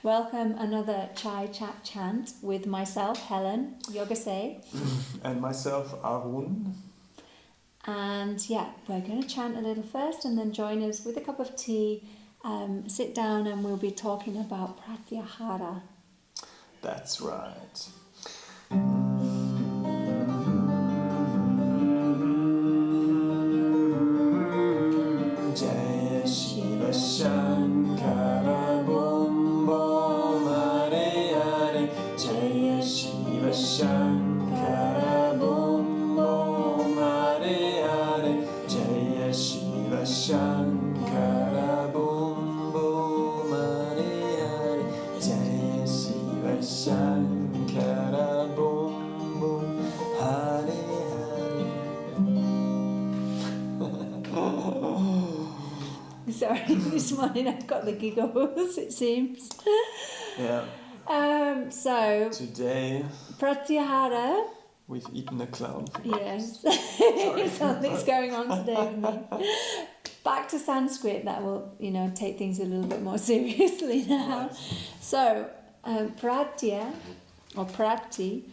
welcome another Chai Chat Chant with myself, Helen, Yoga Say. And myself, Arun. And yeah, we're going to chant a little first and then join us with a cup of tea. Sit down and we'll be talking about Pratyahara. That's right. Jaya Shiva Shankara Bom Bom Hare Hare. Jaya Shiva Shankara Bom Bom Hare Hare. Jaya Shiva Shankara Bom Bom Hare Hare. Jaya Shiva Shankara Bom Bom Hare Sorry, this morning I've got the giggles, it seems. Yeah. So, Today Pratyahara. we've eaten a clown. Yes, something's going on today with me. Back to Sanskrit, that will, take things a little bit more seriously now. Right. So, pratya or prati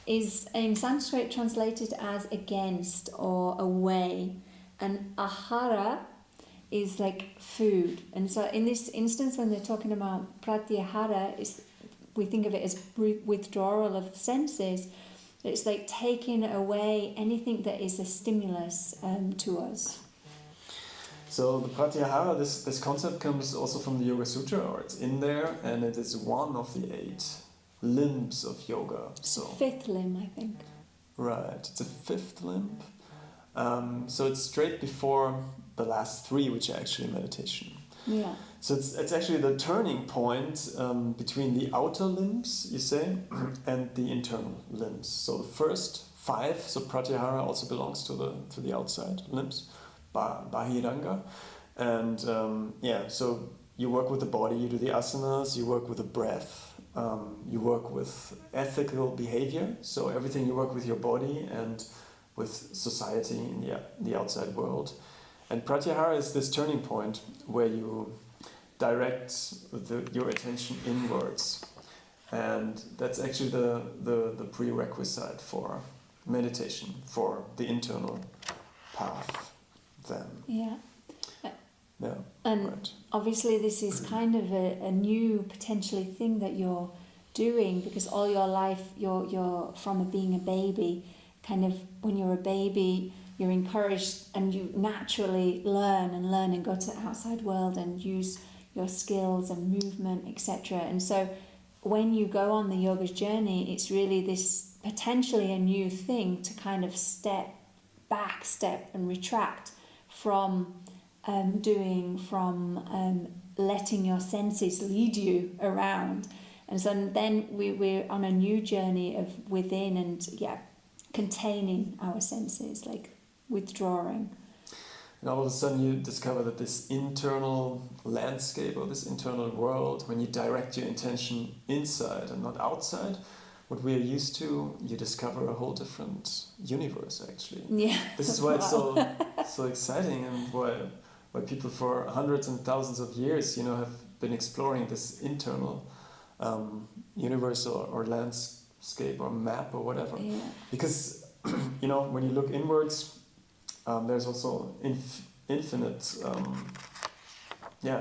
is in Sanskrit translated as against or away, and ahara is like food. And so in this instance, when they're talking about pratyahara, we think of it as withdrawal of the senses. It's like taking away anything that is a stimulus to us. So the Pratyahara, this concept comes also from the Yoga Sutra, or it's in there, and it is one of the 8 limbs of yoga. So Fifth limb, I think. right, it's a 5th limb. So it's straight before the last 3, which are actually meditation. Yeah. So it's actually the turning point between the outer limbs, you say, and the internal limbs. So the first 5, so Pratyahara also belongs to the outside limbs, Bahiranga, and so you work with the body, you do the asanas, you work with the breath, you work with ethical behavior. So everything you work with your body and with society in the outside world. And Pratyahara is this turning point where you direct your attention inwards. And that's actually the prerequisite for meditation, for the internal path then. Yeah. Yeah. And right. obviously this is kind of a new potentially thing that you're doing, because all your life you're from being a baby, kind of when you're a baby you're encouraged and you naturally learn and go to the outside world and use your skills and movement, etc. And so when you go on the yoga journey, it's really this potentially a new thing to kind of step and retract from letting your senses lead you around. And so then we're on a new journey of within and containing our senses, like withdrawing. And all of a sudden you discover that this internal landscape or this internal world, when you direct your intention inside and not outside, what we are used to, you discover a whole different universe actually. Yeah. This is why it's so exciting, and why people for hundreds and thousands of years, have been exploring this internal universe or landscape or map or whatever. Yeah. Because when you look inwards, there's also infinite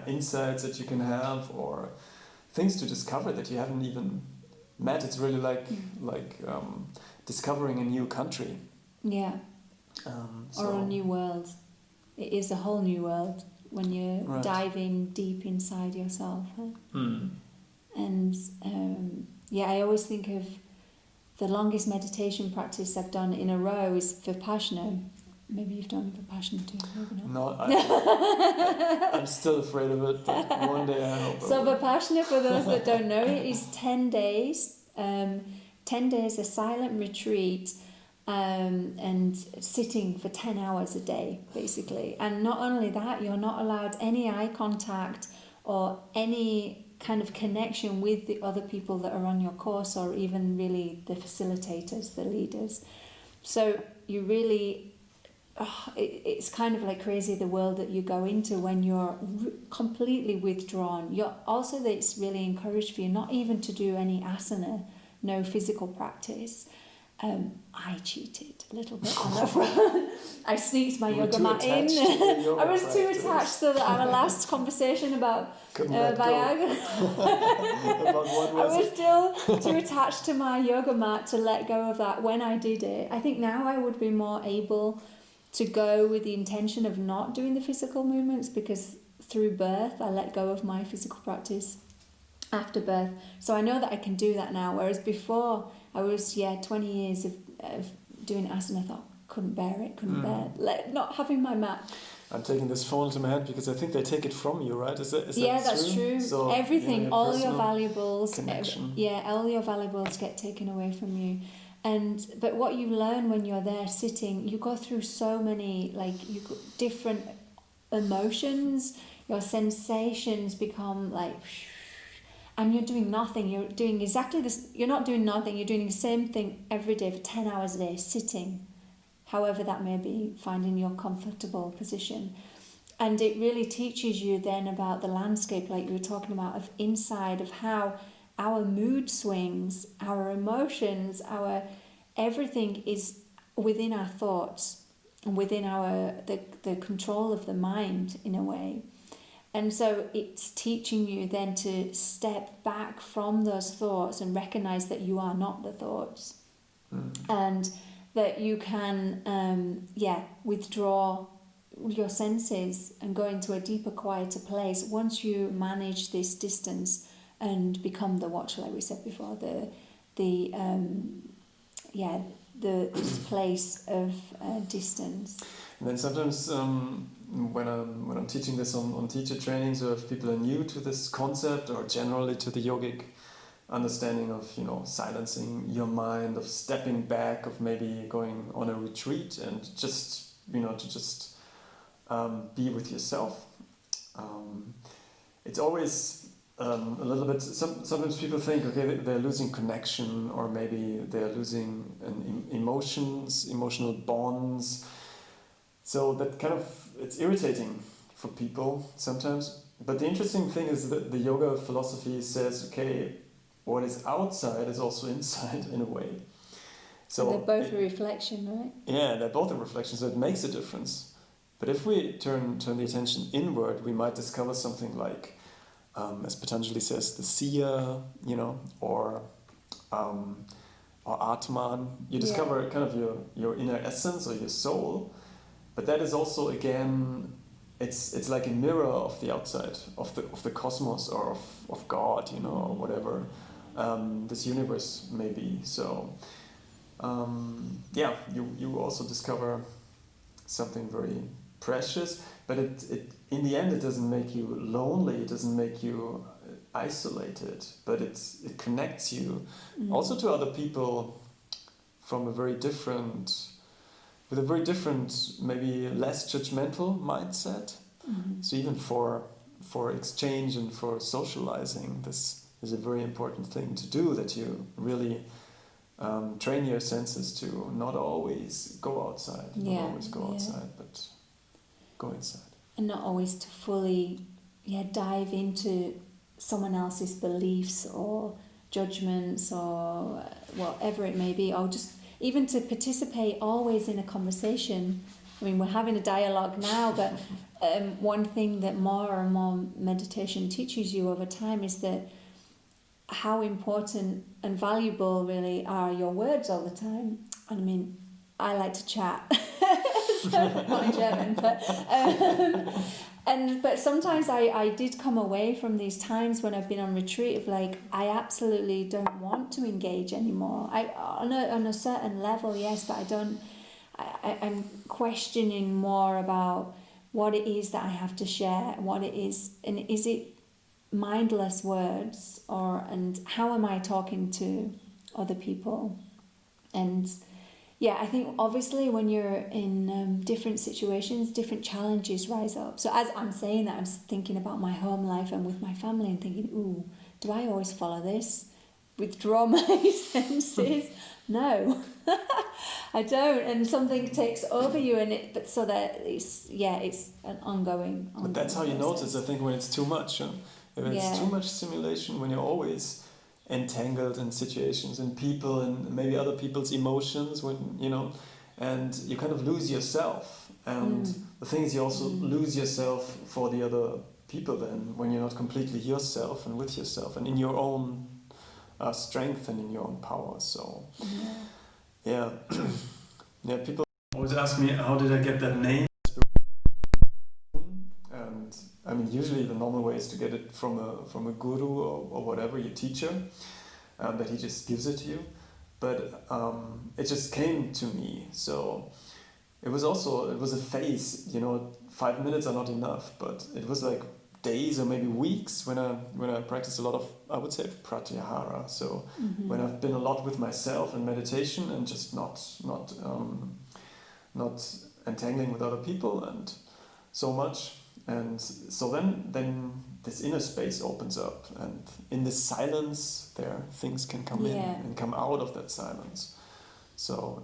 insights that you can have, or things to discover that you haven't even met. It's really like discovering a new country. Yeah. Or a new world. It is a whole new world when you dive in deep inside yourself. Huh? Mm. And I always think of the longest meditation practice I've done in a row is Vipassana. Maybe you've done Vipassana too, maybe not. No, I'm still afraid of it, but one day I hope. So Vipassana, for those that don't know it, is 10 days. 10 days, a silent retreat, and sitting for 10 hours a day, basically. And not only that, you're not allowed any eye contact or any kind of connection with the other people that are on your course, or even really the facilitators, the leaders. So you really it's kind of like crazy the world that you go into when you're completely withdrawn. You're also, that it's really encouraged for you not even to do any asana, no physical practice. I cheated a little bit on the front. I sneaked my yoga mat in. I was too attached to our last conversation about Viagra. I was still too attached to my yoga mat to let go of that when I did it. I think now I would be more able to go with the intention of not doing the physical movements, because through birth I let go of my physical practice after birth. So I know that I can do that now, whereas before I was 20 years of doing asana. I thought, couldn't bear it, not having my mat. I'm taking this phone into my hand because I think they take it from you, right? Is that that's true. So, everything, all your valuables, all your valuables get taken away from you. But what you learn when you're there sitting, you go through so many different emotions. Your sensations become like, and you're doing nothing. You're doing exactly this. You're not doing nothing. You're doing the same thing every day for 10 hours a day, sitting, however that may be, finding your comfortable position. And it really teaches you then about the landscape, like you were talking about, of inside, of how our mood swings, our emotions, our everything is within our thoughts and within the control of the mind in a way. And so it's teaching you then to step back from those thoughts and recognize that you are not the thoughts. And that you can withdraw your senses and go into a deeper, quieter place once you manage this distance and become the watcher, like we said before, this place of distance. And then sometimes when I'm teaching this on teacher trainings, or if people are new to this concept or generally to the yogic understanding of silencing your mind, of stepping back, of maybe going on a retreat and just be with yourself. It's always a little bit. Sometimes people think, okay, they're losing connection, or maybe they're losing emotional bonds. So that kind of, it's irritating for people sometimes. But the interesting thing is that the yoga philosophy says, okay, what is outside is also inside in a way. So they're both a reflection, right? Yeah, they're both a reflection, so it makes a difference. But if we turn the attention inward, we might discover something like, as Patanjali says, the Siya, or Atman. You discover kind of your inner essence or your soul. But that is also, again, it's like a mirror of the outside, of the cosmos, or of God, or whatever this universe may be. So you also discover something very precious, but it in the end it doesn't make you lonely, it doesn't make you isolated, but it connects you also to other people from with a very different, maybe less judgmental mindset. So even for exchange and for socializing, this is a very important thing to do, that you really train your senses to not always go outside, but go inside. And not always to fully dive into someone else's beliefs or judgments or whatever it may be, or just even to participate always in a conversation. I mean, we're having a dialogue now, but one thing that more and more meditation teaches you over time is that how important and valuable really are your words all the time. And I mean, I like to chat, so not in German, but sometimes I did come away from these times when I've been on retreat of like, I absolutely don't want to engage anymore. On a certain level, yes, but I'm questioning more about what it is that I have to share, what it is, and is it mindless words, and how am I talking to other people? And I think obviously when you're in different situations, different challenges rise up. So as I'm saying that, I'm thinking about my home life and with my family and thinking, ooh, do I always follow this? withdraw my senses. No, I don't. And something takes over you, and but so that it's an ongoing. But that's how you process. notice, I think, when it's too much. Huh? If it's too much stimulation, when you're always entangled in situations and people and maybe other people's emotions, when and you kind of lose yourself. And the thing is, you also lose yourself for the other people then, when you're not completely yourself and with yourself and in your own strength and in your own power. So yeah. People always ask me, how did I get that name? And I mean, usually the normal way is to get it from a guru or whatever, your teacher, that he just gives it to you. But it just came to me. So it was a phase. 5 minutes are not enough, but it was like days or maybe weeks when I practiced a lot of, I would say, Pratyahara. So when I've been a lot with myself and meditation and just not entangling with other people and so much. And so then this inner space opens up, and in this silence there things can come in and come out of that silence. So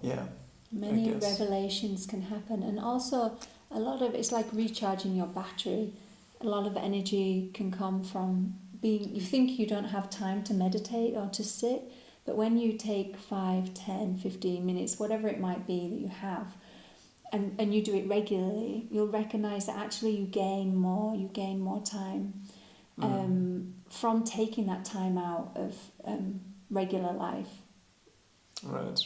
many revelations can happen, and also a lot of it's like recharging your battery. A lot of energy can come from you think you don't have time to meditate or to sit, but when you take 5, 10, 15 minutes, whatever it might be that you have, and you do it regularly, you'll recognize that actually you gain more time from taking that time out of regular life. Right.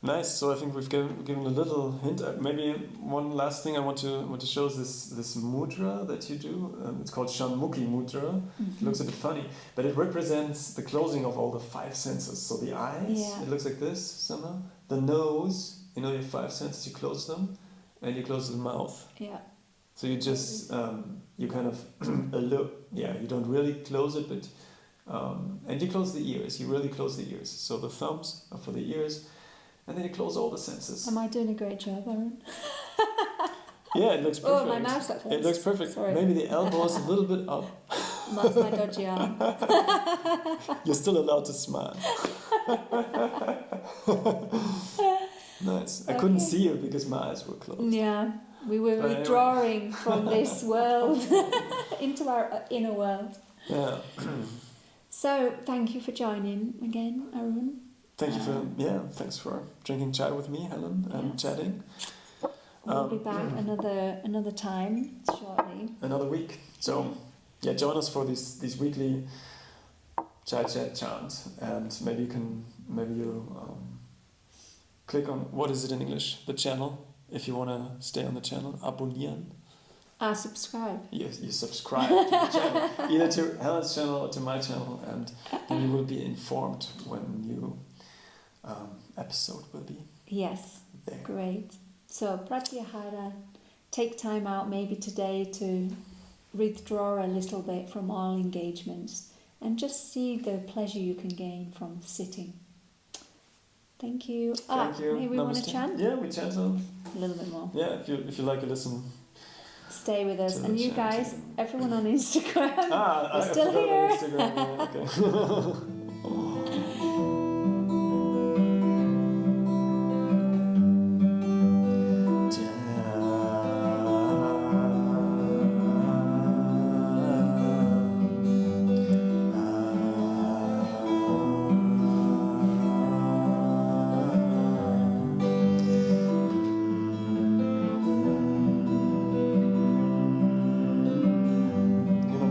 Nice. So I think we've given a little hint. Maybe one last thing I want to show is this mudra that you do. It's called Shanmukhi mudra. It looks a bit funny, but it represents the closing of all the 5 senses. So the eyes, it looks like this somehow. The nose, your 5 senses, you close them, and you close the mouth. Yeah. So you just you kind of look. You don't really close it, but and you close the ears. You really close the ears. So the thumbs are for the ears. And then you close all the senses. Am I doing a great job, Arun? Yeah, it looks perfect. Oh, my mouth's up. It looks perfect. Sorry. Maybe the elbow is a little bit up. That's my dodgy arm. You're still allowed to smile. Nice. I couldn't see you because my eyes were closed. Yeah, we were withdrawing from this world into our inner world. Yeah. So, thank you for joining again, Arun. Thanks for drinking chai with me, Helen, and chatting. We'll be back another time shortly. Another week. So join us for these weekly chai chat chant, and maybe you click on, what is it in English? The channel, if you want to stay on the channel. Abonnieren. Subscribe. Yes, you subscribe to the channel, either to Helen's channel or to my channel, and then you will be informed when new episode will be. Yes, there. Great. So Pratyahara, take time out maybe today to withdraw a little bit from all engagements and just see the pleasure you can gain from sitting. Thank you. Thank you. Maybe we want to chant? Yeah, we chant a little bit more. Yeah, if you like to listen. Stay with us. And you guys, everyone on Instagram, we're still here. here. Instagram, yeah, okay.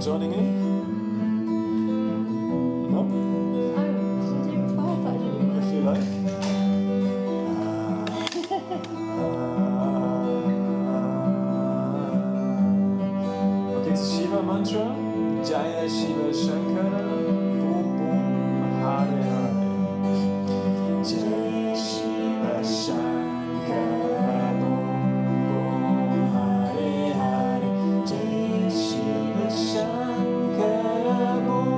Joining in? No? Oh, did I do it before? I thought I did it. If you like. Okay, it's a Shiva mantra. Jaya Shiva Shankara. Boom boom Hare Hare. Jaya Shiva Shankara. Boom boom Hare Hare. Jaya Shiva Shankara. Om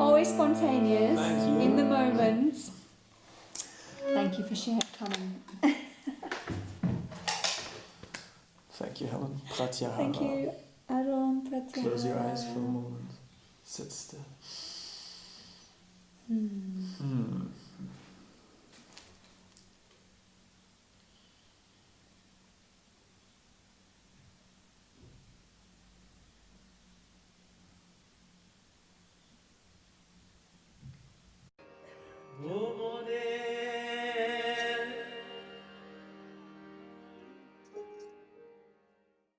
Always spontaneous. Thank you. In the moment. Thank you for coming. Thank you, Helen. Pratyahara. Thank you, Arun. Pratyahara. Close your eyes for a moment. Sit still.